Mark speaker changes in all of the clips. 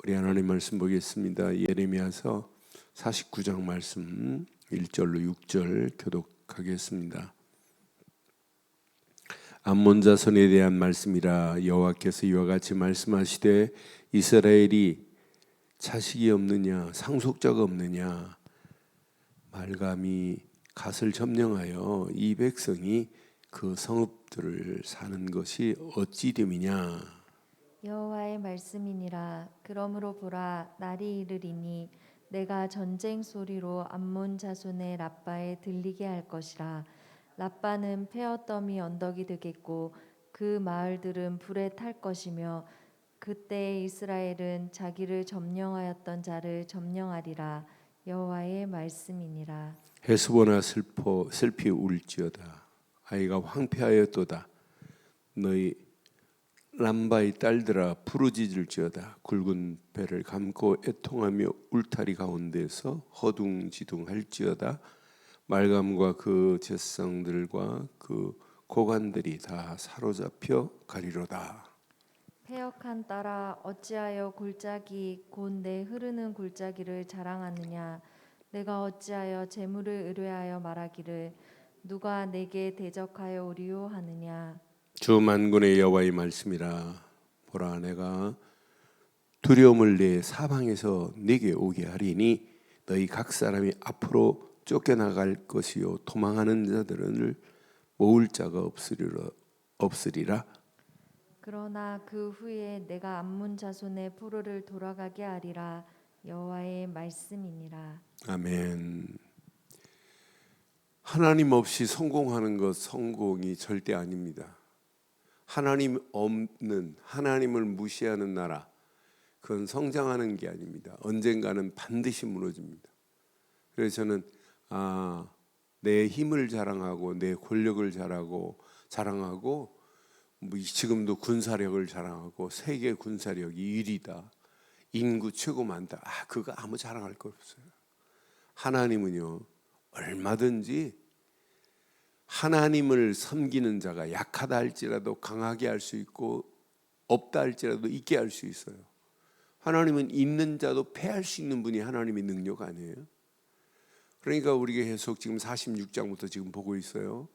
Speaker 1: 우리 하나님 말씀 보겠습니다. 예레미야서 49장 말씀 1절로 6절 교독하겠습니다. 암몬 자손에 대한 말씀이라. 여호와께서 이와 같이 말씀하시되 이스라엘이 자식이 없느냐 상속자가 없느냐 말감이 갓을 점령하여 이 백성이 그 성읍들을 사는 것이 어찌 됨이냐.
Speaker 2: 여호와의 말씀이니라. 그러므로 보라, 날이 이르리니 내가 전쟁 소리로 암몬 자손의 라빠에 들리게 할 것이라. 라빠는 폐허더미 언덕이 되겠고 그 마을들은 불에 탈 것이며 그때 이스라엘은 자기를 점령하였던 자를 점령하리라. 여호와의 말씀이니라.
Speaker 1: 헤스보나 슬피 울지어다. 아이가 황폐하였도다. 너희 람바의 딸들아 부르짖을지어다. 굵은 배를 감고 애통하며 울타리 가운데서 허둥지둥할지어다. 말감과 그 제사장들과 그 고관들이 다 사로잡혀 가리로다.
Speaker 2: 패역한 딸아, 어찌하여 골짜기 곧 내 흐르는 골짜기를 자랑하느냐. 내가 어찌하여 재물을 의뢰하여 말하기를 누가 내게 대적하여 오리요 하느냐.
Speaker 1: 주 만군의 여호와의 말씀이라. 보라, 내가 두려움을 내 사방에서 내게 오게 하리니 너희 각 사람이 앞으로 쫓겨나갈 것이요 도망하는 자들을 모을 자가 없으리라.
Speaker 2: 그러나 그 후에 내가 암몬 자손의 포로를 돌아가게 하리라. 여호와의 말씀이니라.
Speaker 1: 아멘. 하나님 없이 성공하는 것 성공이 절대 아닙니다. 하나님 없는, 하나님을 무시하는 나라, 그건 성장하는 게 아닙니다. 언젠가는 반드시 무너집니다. 그래서 저는 내 힘을 자랑하고 내 권력을 자랑하고 지금도 군사력을 자랑하고 세계 군사력이 1위다, 인구 최고 많다, 그거 아무 자랑할 거 없어요. 하나님은요 얼마든지 하나님을 섬기는 자가 약하다 할지라도 강하게 할 수 있고 없다 할지라도 있게 할 수 있어요. 하나님은 있는 자도 패할 수 있는 분이 하나님의 능력 아니에요? 그러니까 우리가 계속 지금 46장부터 지금 보고 있어요.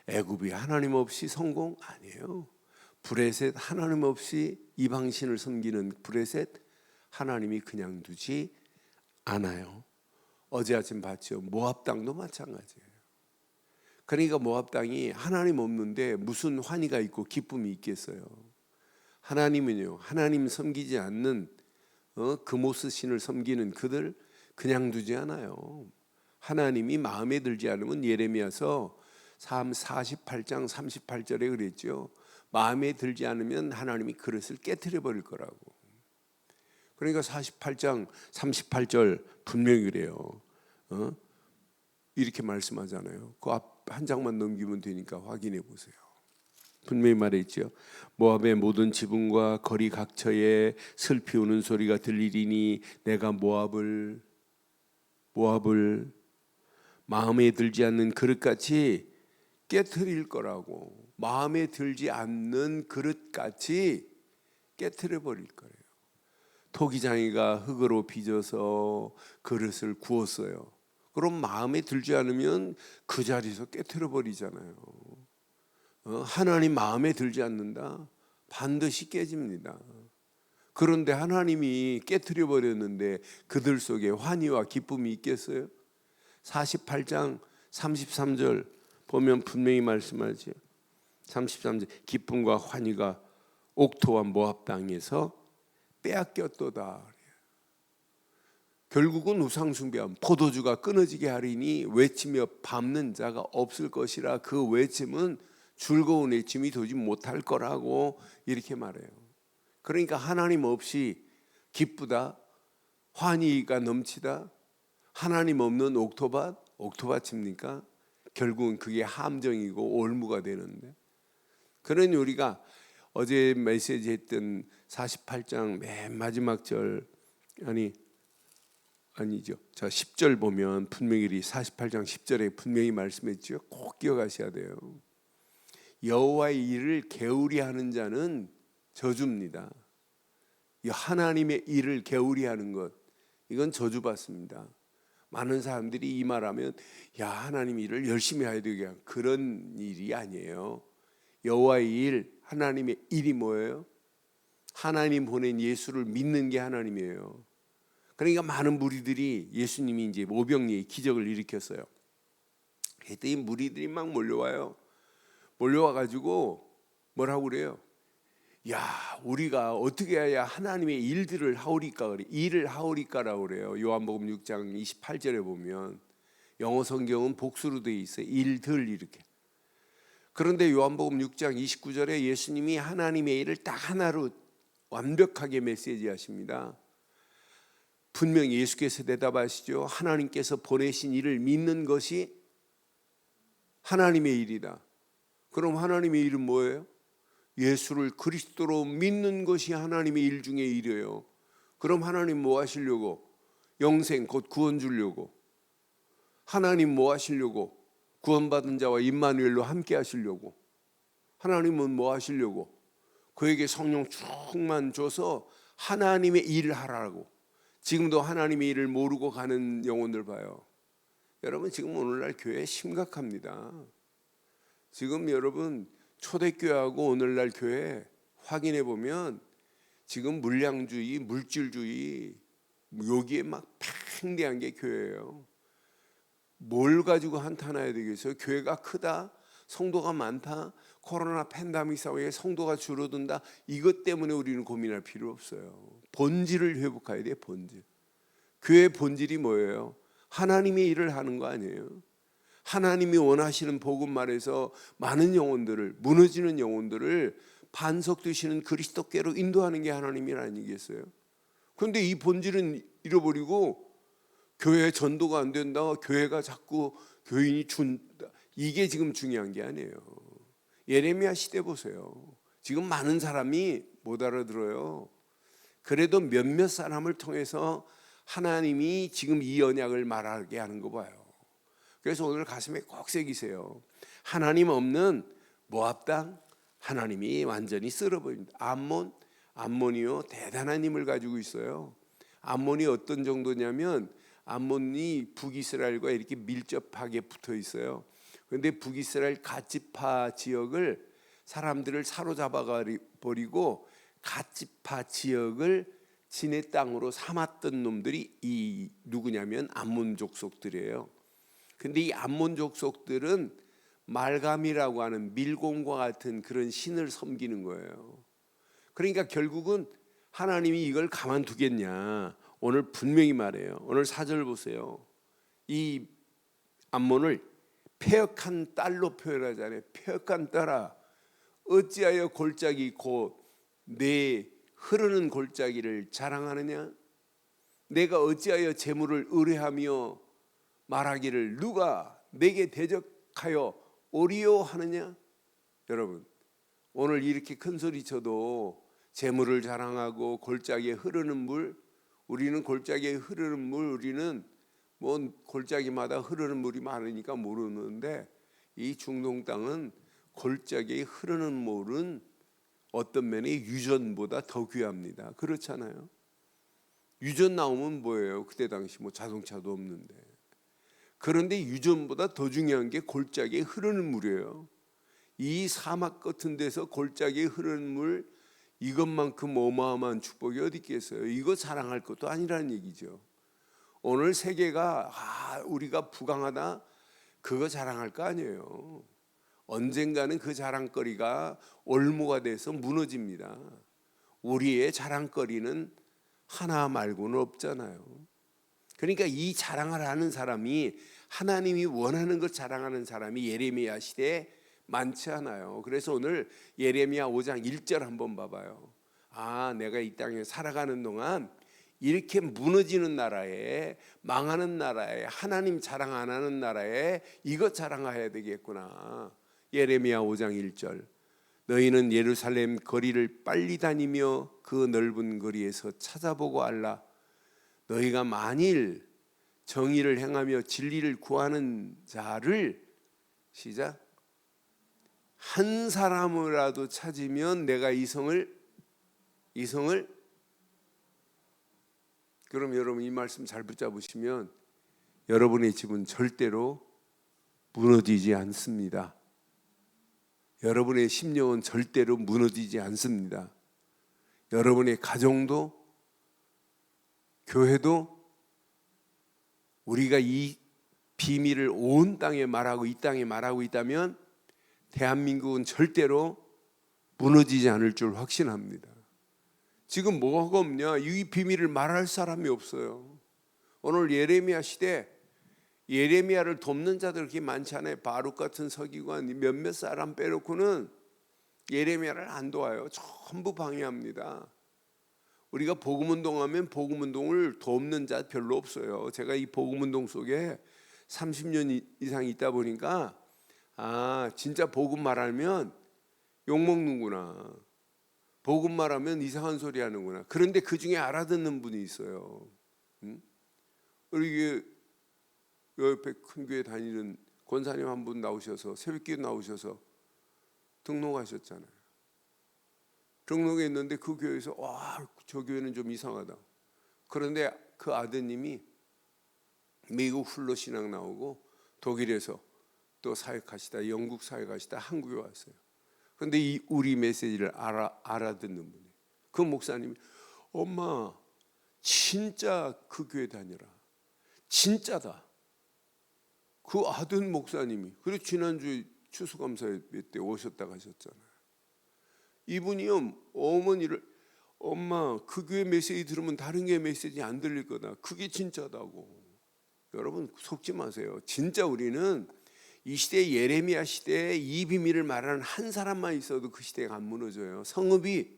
Speaker 1: 애굽이 하나님 없이 성공 아니에요. 브레셋 하나님 없이 이방신을 섬기는 브레셋 하나님이 그냥 두지 않아요. 어제 아침 봤죠. 모압 땅도 마찬가지예요. 그러니까 모압 땅이 하나님 없는데 무슨 환희가 있고 기쁨이 있겠어요. 하나님은요, 하나님 섬기지 않는 그모스 신을 섬기는 그들 그냥 두지 않아요. 하나님이 마음에 들지 않으면 예레미야서 48장 38절에 그랬죠. 마음에 들지 않으면 하나님이 그릇을 깨트려 버릴 거라고. 그러니까 48장 38절 분명히 그래요. 이렇게 말씀하잖아요. 그 앞 한 장만 넘기면 되니까 확인해 보세요. 분명히 말했죠. 모압의 모든 지붕과 거리 각처에 슬피 우는 소리가 들리리니 내가 모압을 마음에 들지 않는 그릇같이 깨트릴 거라고. 마음에 들지 않는 그릇같이 깨트려 버릴 거예요. 토기장이가 흙으로 빚어서 그릇을 구웠어요. 그럼 마음에 들지 않으면 그 자리에서 깨트려 버리잖아요. 하나님 마음에 들지 않는다? 반드시 깨집니다. 그런데 하나님이 깨트려 버렸는데 그들 속에 환희와 기쁨이 있겠어요? 48장 33절 보면 분명히 말씀하죠. 33절 기쁨과 환희가 옥토와 모압 땅에서 빼앗겼도다. 결국은 우상숭배함, 포도주가 끊어지게 하리니 외치며 밟는 자가 없을 것이라. 그 외침은 즐거운 외침이 되지 못할 거라고 이렇게 말해요. 그러니까 하나님 없이 기쁘다, 환희가 넘치다, 하나님 없는 옥토밭입니까? 결국은 그게 함정이고 올무가 되는데, 그러니 우리가 어제 메시지 했던 48장 맨 마지막 절 아니죠. 자 10절 보면 분명히 48장 10절에 분명히 말씀했죠. 꼭 기억하셔야 돼요. 여호와의 일을 게으리 하는 자는 저주입니다. 이 하나님의 일을 게으리하는 것, 이건 저주받습니다. 많은 사람들이 이 말하면 야, 하나님 일을 열심히 해야 되게, 그런 일이 아니에요. 여호와의 일, 하나님의 일이 뭐예요? 하나님 보낸 예수를 믿는 게 하나님이에요. 그러니까 많은 무리들이, 예수님이 이제 오병이의 기적을 일으켰어요. 그랬더니 무리들이 막 몰려와요. 몰려와 가지고 뭐라고 그래요? 야, 우리가 어떻게 해야 하나님의 일들을 하오리까, 그래. 일을 하오리까라고 그래요. 요한복음 6장 28절에 보면 영어 성경은 복수로 되어 있어요. 일들 이렇게. 그런데 요한복음 6장 29절에 예수님이 하나님의 일을 딱 하나로 완벽하게 메시지하십니다. 분명히 예수께서 대답하시죠. 하나님께서 보내신 일을 믿는 것이 하나님의 일이다. 그럼 하나님의 일은 뭐예요? 예수를 그리스도로 믿는 것이 하나님의 일 중에 일이에요. 그럼 하나님 뭐 하시려고? 영생 곧 구원 주려고. 하나님 뭐 하시려고? 구원받은 자와 임마누엘로 함께 하시려고. 하나님은 뭐 하시려고? 그에게 성령 충만 줘서 하나님의 일을 하라고. 지금도 하나님의 일을 모르고 가는 영혼들 봐요. 여러분, 지금 오늘날 교회 심각합니다. 지금 여러분 초대교회하고 오늘날 교회 확인해 보면 지금 물량주의, 물질주의 여기에 막 팽대한 게 교회예요. 뭘 가지고 한탄해야 되겠어요? 교회가 크다, 성도가 많다, 코로나 팬데믹 사회에 성도가 줄어든다, 이것 때문에 우리는 고민할 필요 없어요. 본질을 회복해야 돼요. 본질. 교회의 본질이 뭐예요? 하나님의 일을 하는 거 아니에요? 하나님이 원하시는 복음 말에서 많은 영혼들을, 무너지는 영혼들을 반석 되시는 그리스도께로 인도하는 게 하나님이 아니겠어요? 그런데 이 본질은 잃어버리고 교회 전도가 안 된다, 교회가 자꾸 교인이 준다, 이게 지금 중요한 게 아니에요. 예레미야 시대 보세요. 지금 많은 사람이 못 알아들어요. 그래도 몇몇 사람을 통해서 하나님이 지금 이 언약을 말하게 하는 거 봐요. 그래서 오늘 가슴에 꼭 새기세요. 하나님 없는 모압 땅, 하나님이 완전히 쓸어버립니다. 암몬이요, 대단한 힘을 가지고 있어요. 암몬이 어떤 정도냐면 암몬이 북이스라엘과 이렇게 밀접하게 붙어 있어요. 그런데 북이스라엘 갓지파 지역을, 사람들을 사로잡아 버리고 갓지파 지역을 지네 땅으로 삼았던 놈들이 이 누구냐면 암몬 족속들이에요. 근데 이 암몬 족속들은 말감이라고 하는 밀곰과 같은 그런 신을 섬기는 거예요. 그러니까 결국은 하나님이 이걸 가만두겠냐? 오늘 분명히 말해요. 오늘 4절 보세요. 이 암몬을 패역한 딸로 표현하잖아요. 패역한 딸아, 어찌하여 골짜기 곧 내 흐르는 골짜기를 자랑하느냐? 내가 어찌하여 재물을 의뢰하며 말하기를 누가 내게 대적하여 오리요 하느냐? 여러분, 오늘 이렇게 큰 소리 쳐도 재물을 자랑하고 골짜기에 흐르는 물, 우리는 골짜기에 흐르는 물, 우리는 뭐 골짜기마다 흐르는 물이 많으니까 모르는데, 이 중동 땅은 골짜기에 흐르는 물은 어떤 면에 유전보다 더 귀합니다. 그렇잖아요. 유전 나오면 뭐예요? 그때 당시 뭐 자동차도 없는데. 그런데 유전보다 더 중요한 게 골짜기에 흐르는 물이에요. 이 사막 같은 데서 골짜기에 흐르는 물, 이것만큼 어마어마한 축복이 어디 있겠어요? 이거 자랑할 것도 아니라는 얘기죠. 오늘 세계가 우리가 부강하다, 그거 자랑할 거 아니에요. 언젠가는 그 자랑거리가 올무가 돼서 무너집니다. 우리의 자랑거리는 하나 말고는 없잖아요. 그러니까 이 자랑을 하는 사람이, 하나님이 원하는 것 자랑하는 사람이 예레미야 시대에 많지 않아요. 그래서 오늘 예레미야 5장 1절 한번 봐봐요. 내가 이 땅에 살아가는 동안 이렇게 무너지는 나라에, 망하는 나라에, 하나님 자랑 안 하는 나라에 이것 자랑해야 되겠구나. 예레미야 5장 1절. 너희는 예루살렘 거리를 빨리 다니며 그 넓은 거리에서 찾아보고 알라. 너희가 만일 정의를 행하며 진리를 구하는 자를, 시작, 한 사람이라도 찾으면 내가 이 성을 그럼 여러분 이 말씀 잘 붙잡으시면 여러분의 집은 절대로 무너지지 않습니다. 여러분의 심령은 절대로 무너지지 않습니다. 여러분의 가정도, 교회도, 우리가 이 비밀을 온 땅에 말하고 이 땅에 말하고 있다면 대한민국은 절대로 무너지지 않을 줄 확신합니다. 지금 뭐가 없냐? 이 비밀을 말할 사람이 없어요. 오늘 예레미야 시대, 예레미야를 돕는 자들 그렇게 많지 않아요. 바룩 같은 서기관 몇몇 사람 빼놓고는 예레미야를 안 도와요. 전부 방해합니다. 우리가 복음운동하면 복음운동을 돕는 자 별로 없어요. 제가 이 복음운동 속에 30년 이상 있다 보니까 진짜 복음 말하면 욕먹는구나, 복음 말하면 이상한 소리 하는구나. 그런데 그 중에 알아듣는 분이 있어요. 우리 옆에 큰 교회 다니는 권사님 한 분 나오셔서 새벽기도 나오셔서 등록하셨잖아요. 등록했는데 그 교회에서 저 교회는 좀 이상하다. 그런데 그 아드님이 미국 훌로 신앙 나오고 독일에서 또 사역하시다, 영국 사역하시다 한국에 왔어요. 그런데 우리 메시지를 알아듣는 분이에요. 그 목사님이 엄마 진짜 그 교회 다녀라, 진짜다. 그 아들 목사님이 그리고 지난주에 추수감사회 때 오셨다가 하셨잖아요. 이분이요, 어머니를 엄마 그 교회 메시지 들으면 다른 교회 메시지 안 들릴 거다, 그게 진짜다고. 여러분 속지 마세요. 진짜 우리는 이 시대, 예레미야 시대에 이 비밀을 말하는 한 사람만 있어도 그 시대가 안 무너져요. 성읍이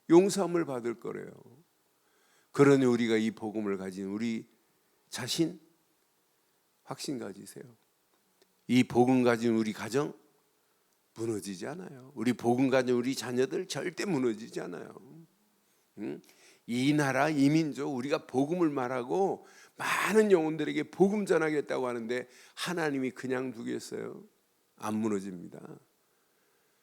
Speaker 1: 용서함을 받을 거래요. 그러니 우리가 이 복음을 가진 우리 자신 확신 가지세요. 이 복음 가진 우리 가정 무너지지 않아요. 우리 복음 가진 우리 자녀들 절대 무너지지 않아요. 이 나라, 이 민족, 우리가 복음을 말하고 많은 영혼들에게 복음 전하겠다고 하는데 하나님이 그냥 두겠어요? 안 무너집니다.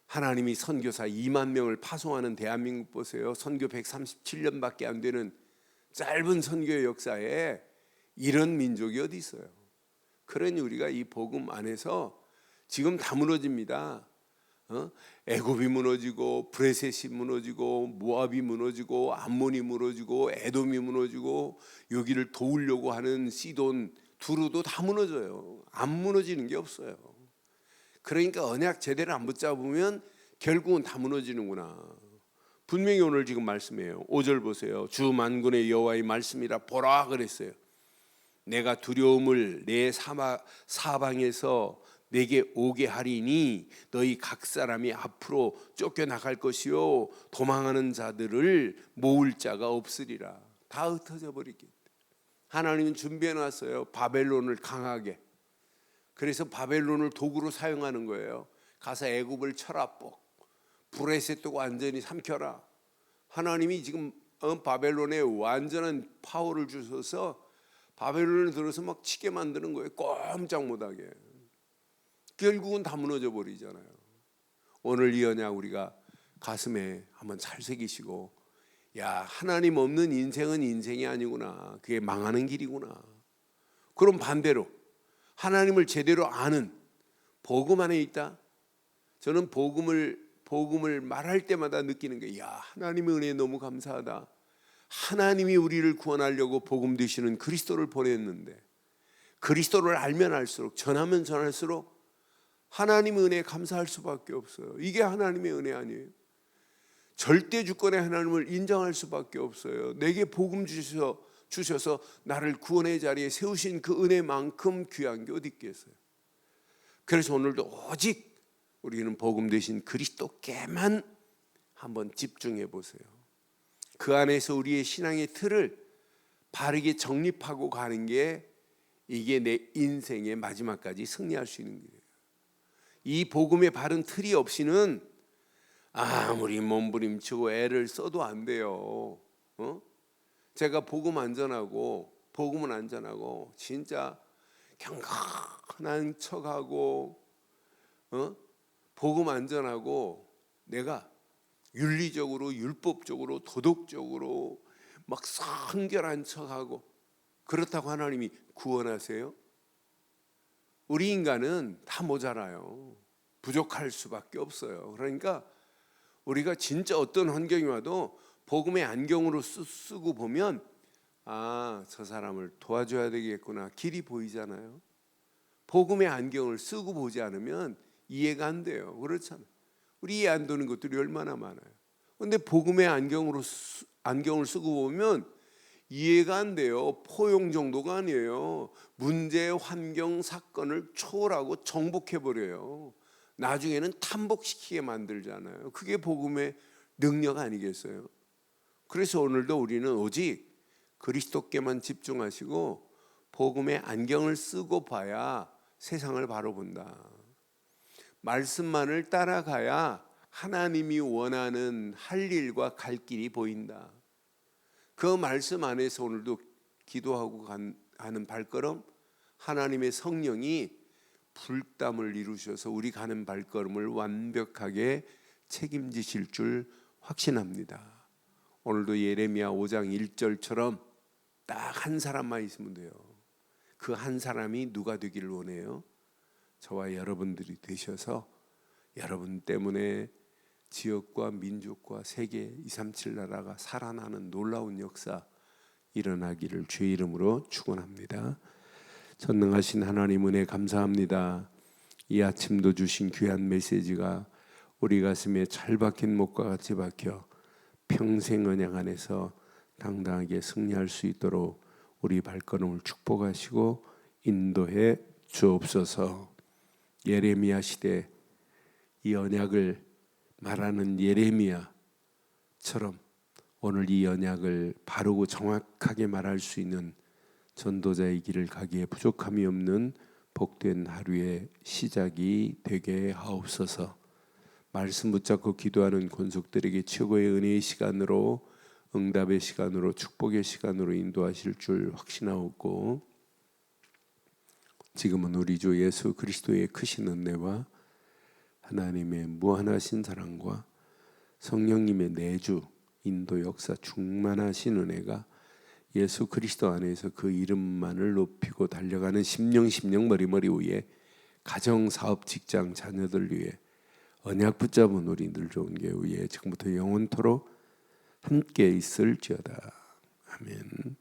Speaker 1: 하나님이 선교사 2만 명을 파송하는 대한민국 보세요. 선교 137년밖에 안 되는 짧은 선교의 역사에 이런 민족이 어디 있어요? 그러니 우리가 이 복음 안에서 지금 다 무너집니다. 애굽이 무너지고 브레셋이 무너지고 모압이 무너지고 암몬이 무너지고 에돔이 무너지고 여기를 도우려고 하는 시돈, 두루도 다 무너져요. 안 무너지는 게 없어요. 그러니까 언약 제대로 안 붙잡으면 결국은 다 무너지는구나. 분명히 오늘 지금 말씀이에요. 5절 보세요. 주 만군의 여호와의 말씀이라 보라 그랬어요. 내가 두려움을 내 사방에서 내게 오게 하리니 너희 각 사람이 앞으로 쫓겨나갈 것이요 도망하는 자들을 모을 자가 없으리라. 다 흩어져 버리겠다. 하나님은 준비해 놨어요. 바벨론을 강하게. 그래서 바벨론을 도구로 사용하는 거예요. 가서 애굽을 쳐라, 브레셋도 완전히 삼켜라. 하나님이 지금 바벨론에 완전한 파워를 주셔서 바벨론을 들어서 막 치게 만드는 거예요. 꼼짝 못하게. 결국은 다 무너져 버리잖아요. 오늘 이 언약 우리가 가슴에 한번 잘 새기시고, 야, 하나님 없는 인생은 인생이 아니구나, 그게 망하는 길이구나. 그럼 반대로 하나님을 제대로 아는 복음 안에 있다. 저는 복음을 말할 때마다 느끼는 게, 야, 하나님의 은혜에 너무 감사하다. 하나님이 우리를 구원하려고 복음 되시는 그리스도를 보냈는데, 그리스도를 알면 알수록, 전하면 전할수록 하나님의 은혜에 감사할 수밖에 없어요. 이게 하나님의 은혜 아니에요? 절대 주권의 하나님을 인정할 수밖에 없어요. 내게 복음 주셔서 나를 구원의 자리에 세우신 그 은혜만큼 귀한 게 어디 있겠어요? 그래서 오늘도 오직 우리는 복음 되신 그리스도께만 한번 집중해 보세요. 그 안에서 우리의 신앙의 틀을 바르게 정립하고 가는 게, 이게 내 인생의 마지막까지 승리할 수 있는 길이에요. 이 복음의 바른 틀이 없이는 아무리 몸부림치고 애를 써도 안 돼요. 제가 복음은 안전하고 진짜 경건한 척하고 복음 안전하고 내가 윤리적으로, 율법적으로, 도덕적으로 막 성결한 척하고 그렇다고 하나님이 구원하세요? 우리 인간은 다 모자라요. 부족할 수밖에 없어요. 그러니까 우리가 진짜 어떤 환경이 와도 복음의 안경으로 쓰고 보면 아, 저 사람을 도와줘야 되겠구나. 길이 보이잖아요. 복음의 안경을 쓰고 보지 않으면 이해가 안 돼요. 그렇잖아요. 우리 이해 안 되는 것들이 얼마나 많아요. 근데 복음의 안경을 쓰고 보면 이해가 안 돼요. 포용 정도가 아니에요. 문제, 환경, 사건을 초월하고 정복해 버려요. 나중에는 탐복시키게 만들잖아요. 그게 복음의 능력 아니겠어요? 그래서 오늘도 우리는 오직 그리스도께만 집중하시고 복음의 안경을 쓰고 봐야 세상을 바로 본다. 말씀만을 따라가야 하나님이 원하는 할 일과 갈 길이 보인다. 그 말씀 안에서 오늘도 기도하고 하는 발걸음, 하나님의 성령이 불담을 이루셔서 우리 가는 발걸음을 완벽하게 책임지실 줄 확신합니다. 오늘도 예레미야 5장 1절처럼 딱 한 사람만 있으면 돼요. 그 한 사람이 누가 되기를 원해요? 저와 여러분들이 되셔서 여러분 때문에 지역과 민족과 세계 237 나라가 살아나는 놀라운 역사 일어나기를 주의 이름으로 축원합니다. 전능하신 하나님 은혜 감사합니다. 이 아침도 주신 귀한 메시지가 우리 가슴에 잘 박힌 목과 같이 박혀 평생 언약 안에서 당당하게 승리할 수 있도록 우리 발걸음을 축복하시고 인도해 주옵소서. 예레미야 시대 이 언약을 말하는 예레미야처럼 오늘 이 언약을 바르고 정확하게 말할 수 있는 전도자의 길을 가기에 부족함이 없는 복된 하루의 시작이 되게 하옵소서. 말씀 붙잡고 기도하는 권속들에게 최고의 은혜의 시간으로, 응답의 시간으로, 축복의 시간으로 인도하실 줄 확신하옵고, 지금은 우리 주 예수 그리스도의 크신 은혜와 하나님의 무한하신 사랑과 성령님의 내주 인도 역사 충만하신 은혜가 예수 그리스도 안에서 그 이름만을 높이고 달려가는 심령 머리머리 위에 가정, 사업, 직장, 자녀들 위해 언약 붙잡은 우리들 좋은 게 위에 지금부터 영원토록 함께 있을지어다. 아멘.